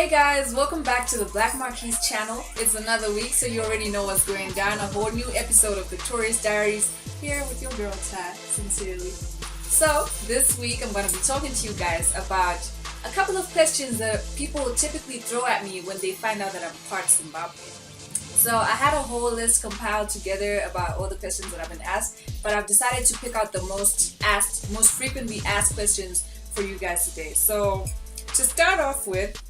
Hey guys, welcome back to the Mvrquis channel. It's another week, so you already know what's going down. A whole new episode of Victoria's Diaries here with your girl Tad, sincerely. So this week I'm going to be talking to you guys about a couple of questions that people typically throw at me when they find out that I'm part Zimbabwean. So I had a whole list compiled together about all the questions that I've been asked, but I've decided to pick out the most frequently asked questions for you guys today. So to start off with,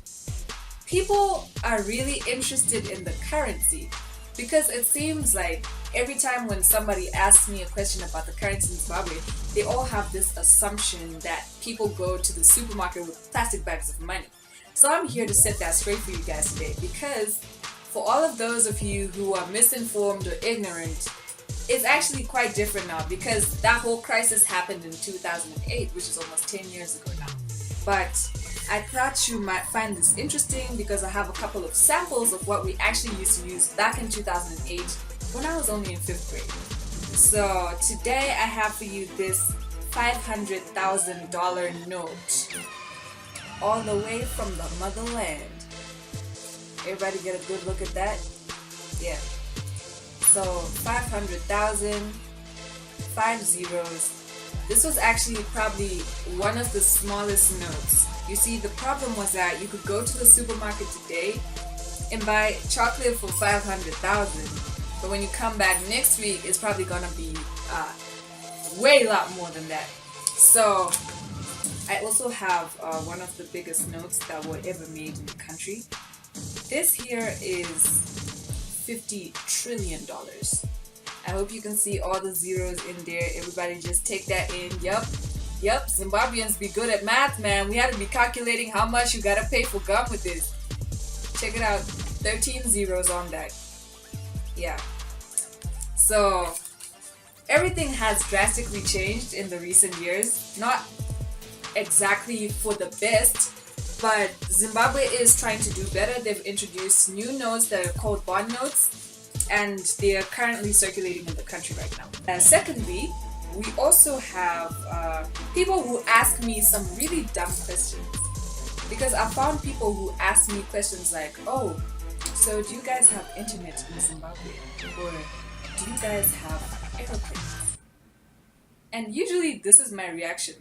people are really interested in the currency because it seems like every time when somebody asks me a question about the currency in Zimbabwe, they all have this assumption that people go to the supermarket with plastic bags of money. So I'm here to set that straight for you guys today, because for all of those of you who are misinformed or ignorant, it's actually quite different now, because that whole crisis happened in 2008, which is almost 10 years ago now. But I thought you might find this interesting because I have a couple of samples of what we actually used to use back in 2008 when I was only in 5th grade. So today I have for you this $500,000 note, all the way from the motherland. Everybody get a good look at that? Yeah. So 500,000, 5 zeros. This was actually probably one of the smallest notes. You see, the problem was that you could go to the supermarket today and buy chocolate for 500,000, but when you come back next week, it's probably gonna be way lot more than that. So I also have one of the biggest notes that were ever made in the country. This here is $50 trillion. I hope you can see all the zeros in there. Everybody just take that in. Yep, Zimbabweans be good at math, man. We had to be calculating how much you gotta pay for gum with this. Check it out, 13 zeros on that. Yeah. So everything has drastically changed in the recent years. Not exactly for the best, but Zimbabwe is trying to do better. They've introduced new notes that are called bond notes, and they are currently circulating in the country right now. Secondly, we also have people who ask me some really dumb questions, because I found people who ask me questions like, oh, so do you guys have internet in Zimbabwe, or do you guys have airplanes? And usually this is my reaction.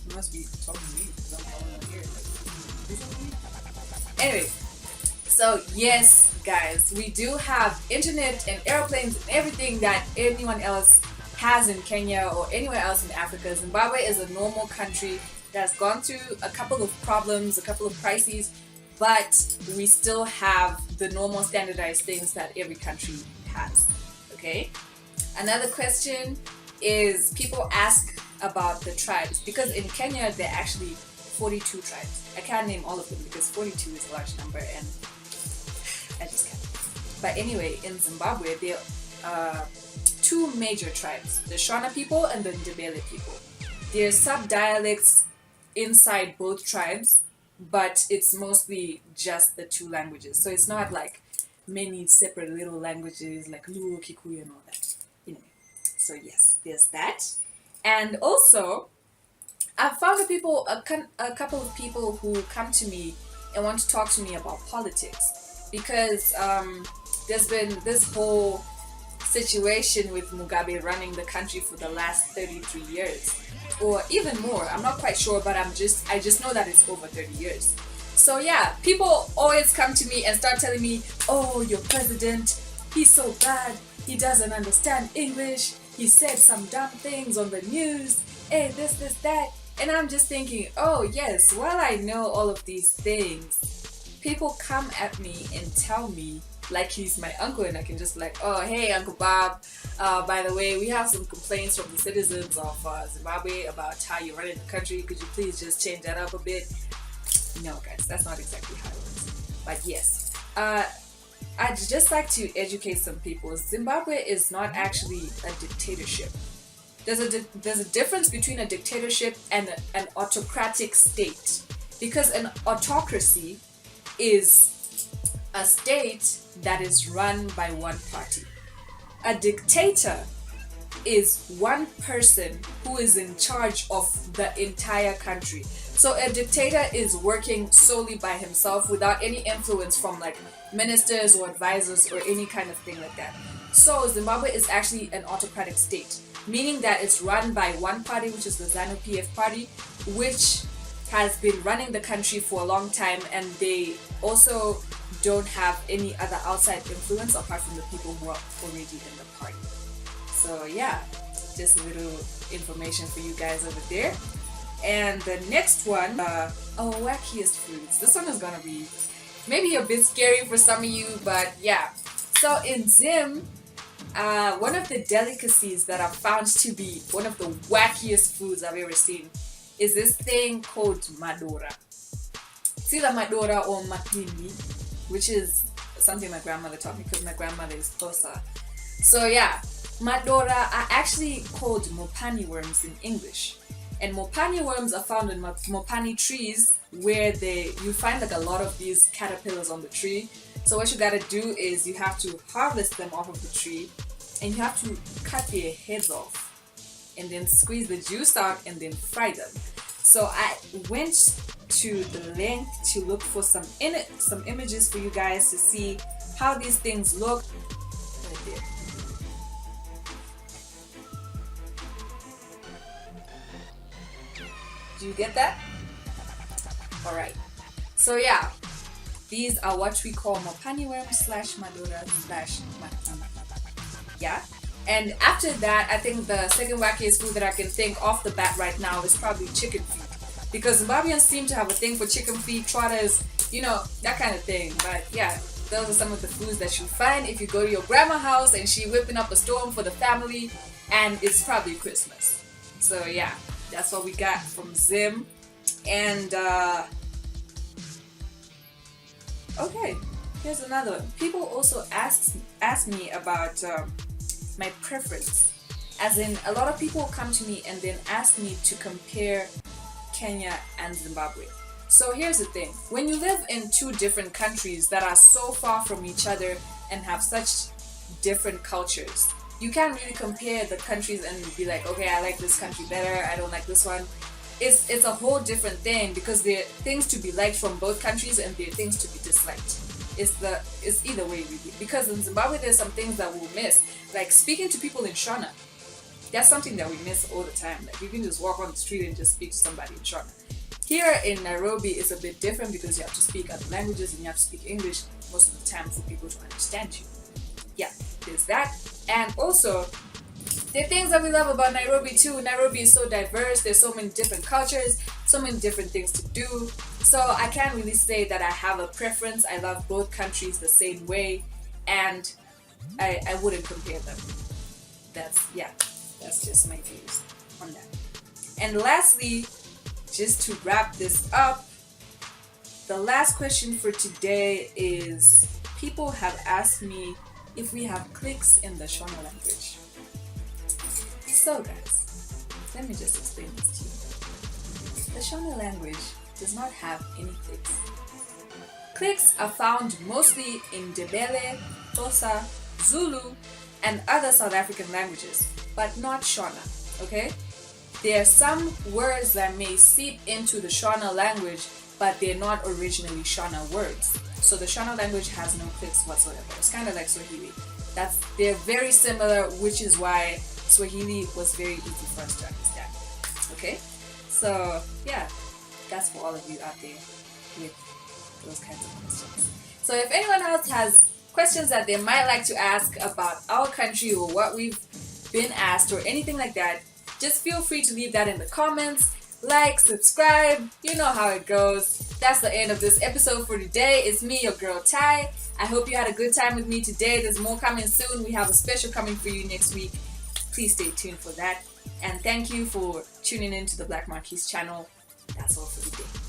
You must be talking to me because I'm calling here. Anyway, so yes guys, we do have internet and airplanes and everything that anyone else has in Kenya or anywhere else in Africa. Zimbabwe is a normal country that's gone through a couple of problems, a couple of crises, but we still have the normal standardized things that every country has. Okay? Another question is, people ask about the tribes, because in Kenya there are actually 42 tribes. I can't name all of them because 42 is a large number and I just can't. But anyway, in Zimbabwe there are two major tribes, the Shona people and the Ndebele people. There are sub-dialects inside both tribes, but it's mostly just the two languages. So it's not like many separate little languages like Luo, Kikuyu and all that. Anyway, so yes, there's that. And also, I've found a couple of people who come to me and want to talk to me about politics, because there's been this whole situation with Mugabe running the country for the last 33 years, or even more. I'm not quite sure, but I just know that it's over 30 years. So yeah, people always come to me and start telling me, oh, your president, he's so bad, he doesn't understand English, he said some dumb things on the news, hey, this, that. And I'm just thinking, oh yes, while I know all of these things, people come at me and tell me like he's my uncle, and I can just be like, oh hey Uncle Bob, by the way, we have some complaints from the citizens of Zimbabwe about how you're running the country. Could you please just change that up a bit? No guys, that's not exactly how it works. But yes, I'd just like to educate some people. Zimbabwe is not actually a dictatorship. There's a difference between a dictatorship and an autocratic state, because an autocracy is a state that is run by one party. A dictator is one person who is in charge of the entire country. So a dictator is working solely by himself without any influence from like ministers or advisors or any kind of thing like that. So Zimbabwe is actually an autocratic state, meaning that it's run by one party, which is the ZANU-PF party, which has been running the country for a long time, and they also don't have any other outside influence apart from the people who are already in the party. So yeah, just a little information for you guys over there. And the next one, wackiest foods. This one is gonna be maybe a bit scary for some of you, but yeah. So in Zim, one of the delicacies that are found to be one of the wackiest foods I've ever seen is this thing called madora. It's either madora or matini, which is something my grandmother taught me because my grandmother is Xhosa. So yeah, madora are actually called mopani worms in English. And mopani worms are found in mopani trees where you find like a lot of these caterpillars on the tree. So what you gotta do is you have to harvest them off of the tree and you have to cut their heads off and then squeeze the juice out and then fry them. So I went to the length to look for some images for you guys to see how these things look. Right there. Do you get that? Alright. So yeah, these are what we call mopani worms / madora / matini. Yeah? And after that, I think the second wackiest food that I can think off the bat right now is probably chicken feet. Because Zimbabweans seem to have a thing for chicken feet, trotters, you know, that kind of thing. But yeah, those are some of the foods that you find if you go to your grandma's house and she whipping up a storm for the family, and it's probably Christmas. So yeah, that's what we got from Zim. And okay, here's another one. People also ask me about my preference. As in, a lot of people come to me and then ask me to compare Kenya and Zimbabwe. So here's the thing. When you live in two different countries that are so far from each other and have such different cultures, you can't really compare the countries and be like, okay, I like this country better, I don't like this one. It's a whole different thing because there are things to be liked from both countries and there are things to be disliked. It's either way really. Because in Zimbabwe there's some things that we'll miss. Like speaking to people in Shona. That's something that we miss all the time. Like you can just walk on the street and just speak to somebody in Shona. Here in Nairobi it's a bit different because you have to speak other languages and you have to speak English most of the time for people to understand you. Yeah, there's that. And also, there are things that we love about Nairobi too. Nairobi is so diverse, there's so many different cultures, so many different things to do. So I can't really say that I have a preference. I love both countries the same way and I wouldn't compare them. That's just my views on that. And lastly, just to wrap this up, the last question for today is, people have asked me if we have clicks in the Shona language. So guys, let me just explain this to you. The Shona language does not have any clicks. Clicks are found mostly in Ndebele, Xhosa, Zulu, and other South African languages, but not Shona, okay? There are some words that may seep into the Shona language, but they're not originally Shona words. So the Shona language has no clicks whatsoever. It's kind of like Swahili. They're very similar, which is why Swahili was very easy for us to understand. Okay? So yeah, that's for all of you out there with those kinds of questions. So if anyone else has questions that they might like to ask about our country or what we've been asked or anything like that, just feel free to leave that in the comments. Like, subscribe, you know how it goes. That's the end of this episode for today. It's me, your girl Ty. I hope you had a good time with me today. There's more coming soon. We have a special coming for you next week. Please stay tuned for that. And thank you for tuning in to the Mvrquis channel. That's all for today.